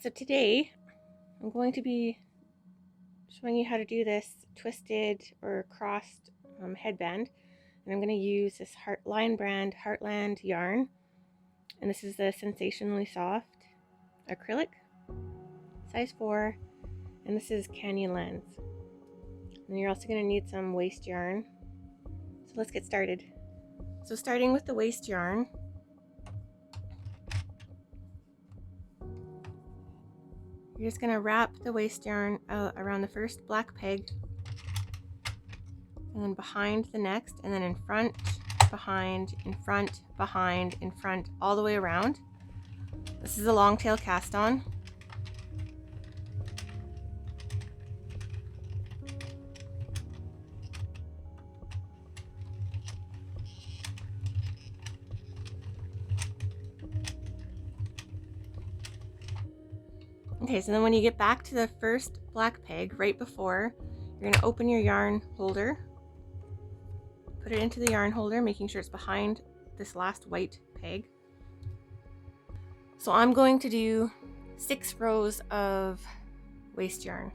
So today I'm going to be showing you how to do this twisted or crossed headband, and I'm going to use this Lion brand Heartland yarn, and this is the sensationally soft acrylic size 4, and this is Canyonlands. And you're also going to need some waste yarn. So let's get started. So starting with the waste yarn, you're just going to wrap the waste yarn around the first black peg, and then behind the next, and then in front, behind, in front, behind, in front, all the way around. This is a long tail cast on. Okay, so then when you get back to the first black peg right before, you're going to open your yarn holder, put it into the yarn holder, making sure it's behind this last white peg. So I'm going to do 6 rows of waste yarn.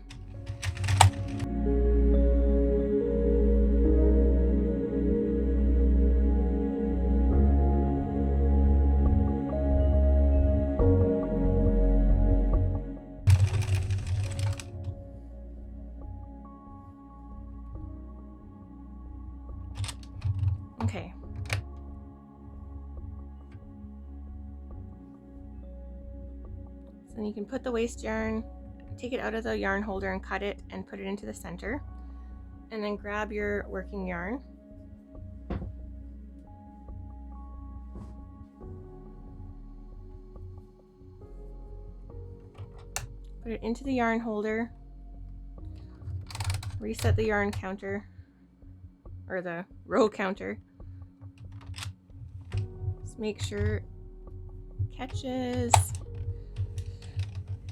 Okay. So then you can put the waste yarn, take it out of the yarn holder and cut it and put it into the center. And then grab your working yarn. Put it into the yarn holder. Reset the yarn counter, or the row counter. Make sure it catches,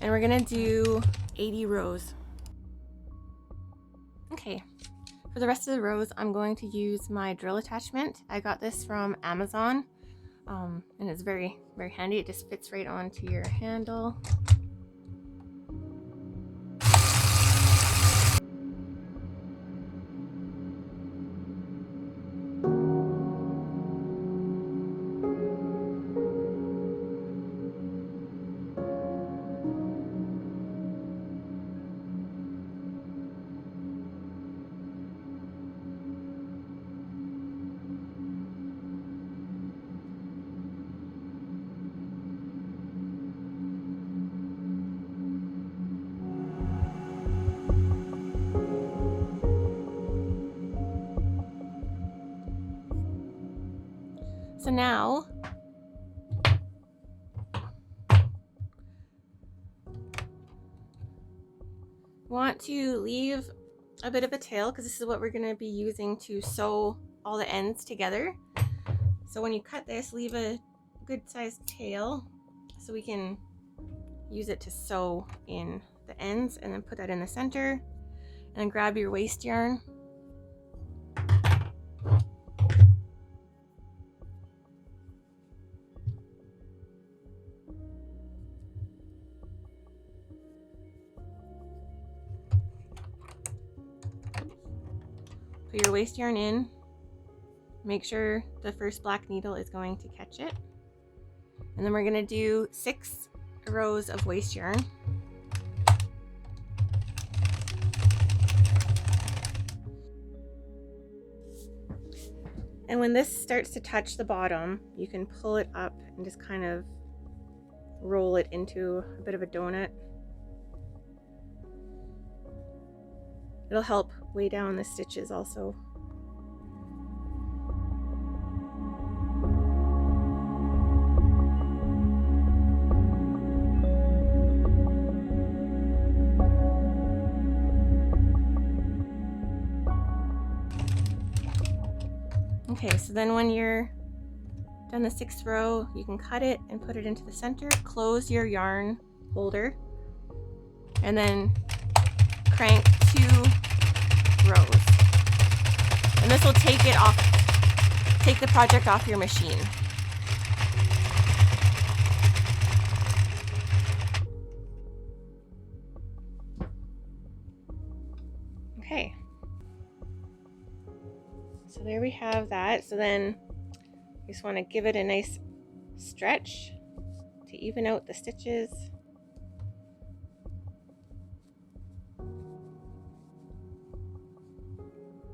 and we're gonna do 80 rows. Okay, for the rest of the rows I'm going to use my drill attachment. I got this from Amazon, and it's very handy. It just fits right onto your handle. So now want to leave a bit of a tail, because this is what we're going to be using to sew all the ends together. So when you cut this, leave a good sized tail so we can use it to sew in the ends, and then put that in the center, and then grab your waste yarn. Put your waste yarn in, make sure the first black needle is going to catch it, and then we're going to do 6 rows of waste yarn. And when this starts to touch the bottom, you can pull it up and just kind of roll it into a bit of a donut. It'll help weigh down the stitches also. Okay, so then when you're done the 6th row, you can cut it and put it into the center, close your yarn holder, and then crank 2 rows. And this will take the project off your machine. Okay. So there we have that. So then you just want to give it a nice stretch to even out the stitches.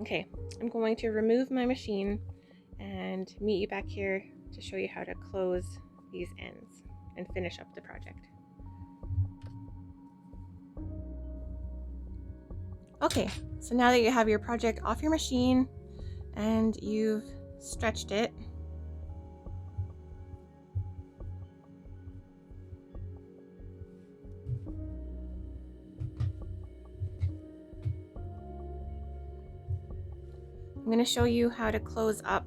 Okay, I'm going to remove my machine and meet you back here to show you how to close these ends and finish up the project. Okay, so now that you have your project off your machine and you've stretched it, I'm going to show you how to close up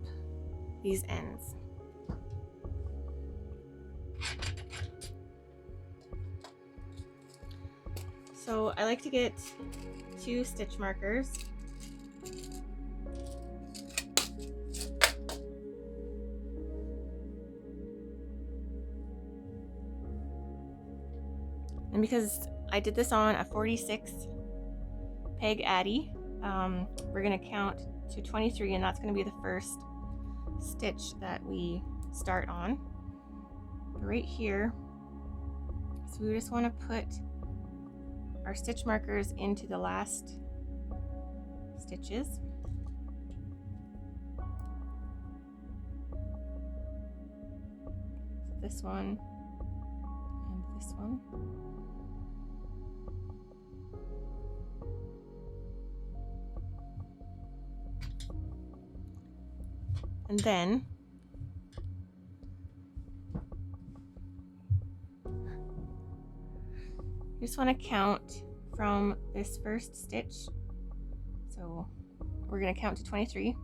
these ends. So I like to get 2 stitch markers. And because I did this on a 46 peg Addi, we're going to count to 23, and that's going to be the first stitch that we start on. Right here, so we just want to put our stitch markers into the last stitches. So this one and this one. And then you just want to count from this first stitch. So we're going to count to 23.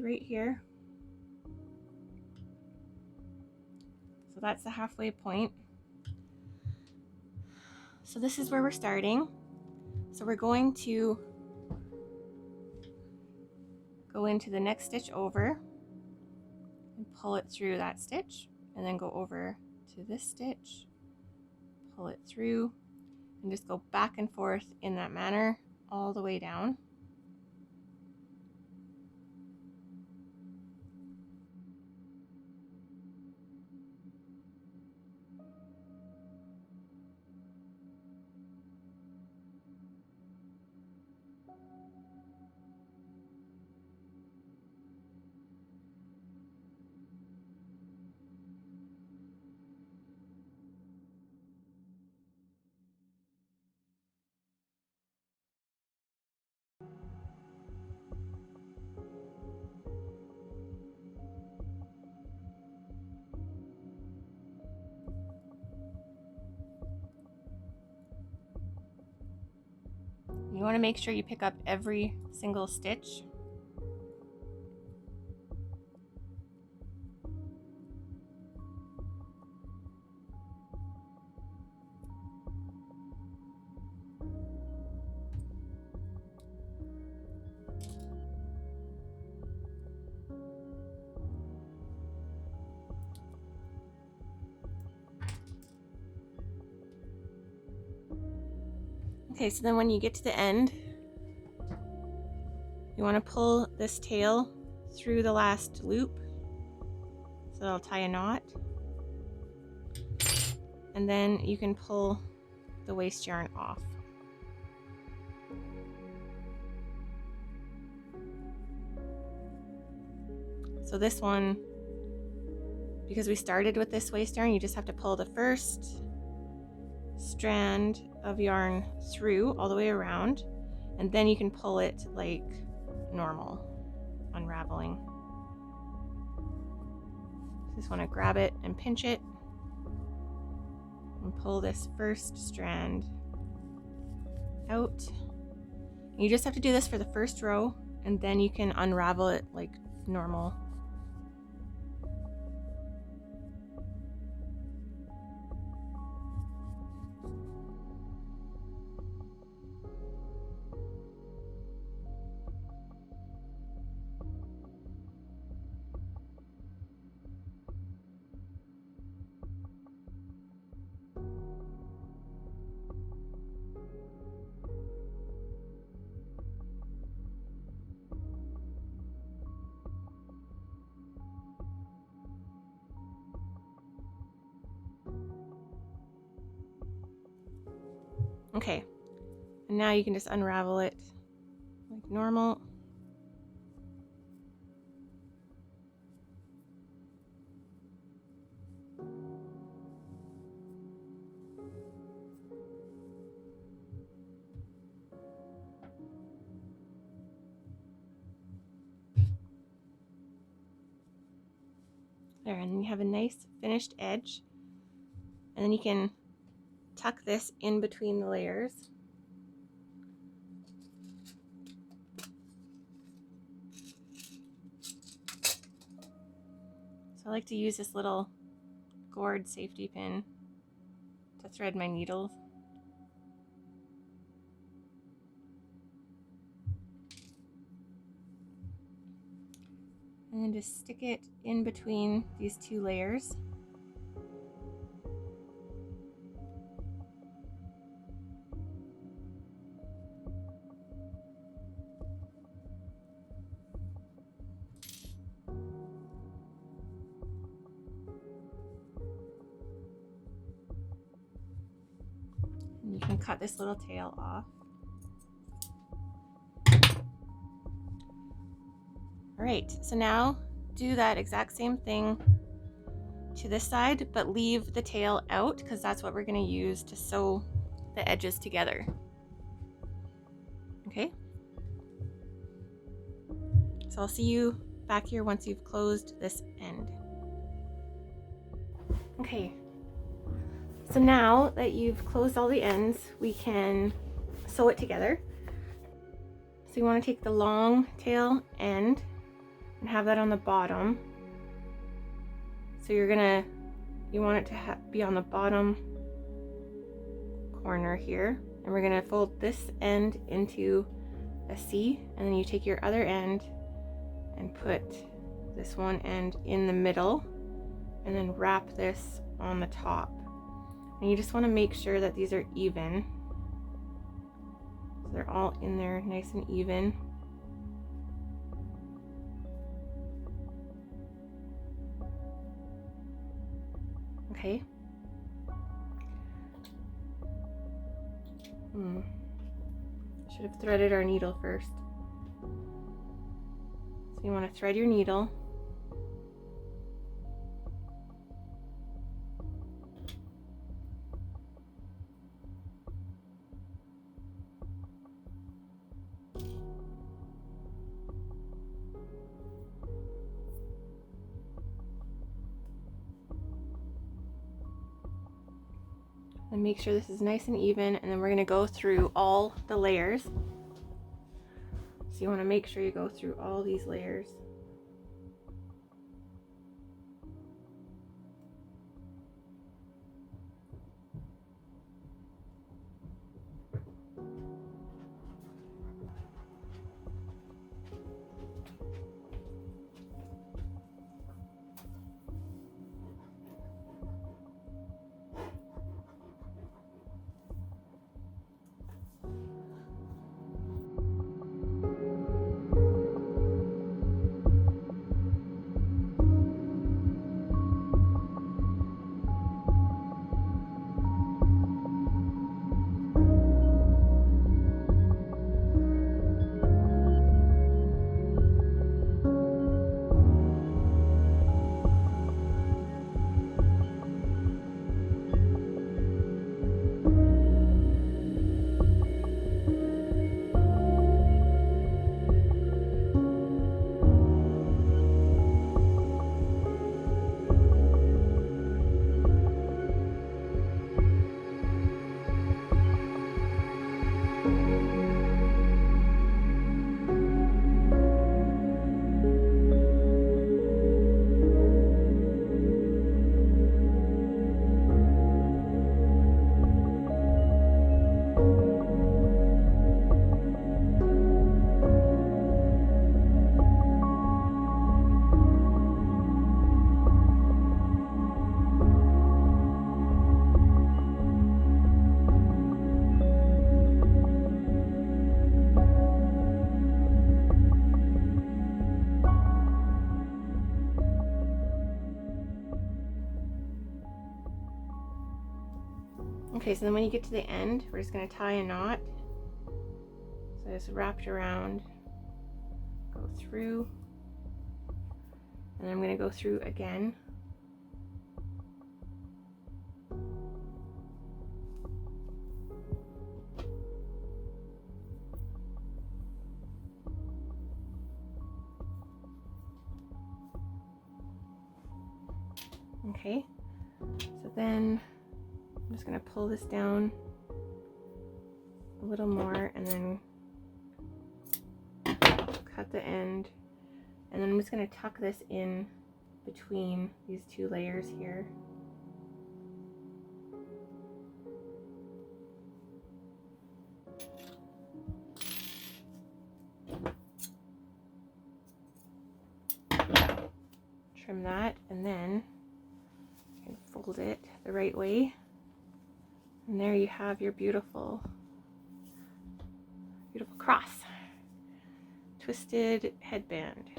Right here. So that's the halfway point. So this is where we're starting. So we're going to go into the next stitch over and pull it through that stitch, and then go over to this stitch, pull it through, and just go back and forth in that manner all the way down. You want to make sure you pick up every single stitch. Okay, so then when you get to the end, you want to pull this tail through the last loop, so that'll tie a knot, and then you can pull the waste yarn off. So this one, because we started with this waste yarn, you just have to pull the first strand of yarn through all the way around, and then you can pull it like normal, unraveling. Just want to grab it and pinch it and pull this first strand out. And you just have to do this for the first row, and then you can unravel it like normal. Okay, and now you can just unravel it like normal. There, and then you have a nice finished edge, and then you can tuck this in between the layers. So I like to use this little gourd safety pin to thread my needles. And then just stick it in between these two layers. And you can cut this little tail off. All right, so now do that exact same thing to this side, but leave the tail out because that's what we're going to use to sew the edges together. Okay? So I'll see you back here once you've closed this end. Okay, so now that you've closed all the ends, we can sew it together. So you want to take the long tail end and have that on the bottom. So you want it to be on the bottom corner here, and we're gonna fold this end into a C, and then you take your other end and put this one end in the middle, and then wrap this on the top. And you just want to make sure that these are even, so they're all in there nice and even. Okay. Should have threaded our needle first. So you want to thread your needle. And make sure this is nice and even, and then we're going to go through all the layers. So you want to make sure you go through all these layers. Okay, so then when you get to the end, we're just going to tie a knot. So I just wrap it around, go through, and then I'm going to go through again. Okay, so then I'm just going to pull this down a little more and then cut the end, and then I'm just going to tuck this in between these two layers here. Trim that, and then you can fold it the right way, and there you have your beautiful cross twisted headband.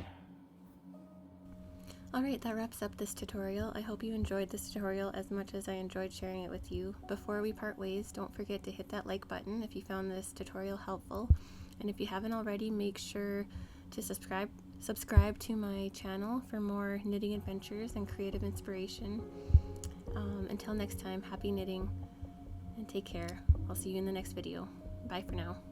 Alright, that wraps up this tutorial. I hope you enjoyed this tutorial as much as I enjoyed sharing it with you. Before we part ways, don't forget to hit that like button if you found this tutorial helpful, and if you haven't already, make sure to subscribe to my channel for more knitting adventures and creative inspiration. Until next time, happy knitting and take care. I'll see you in the next video. Bye for now.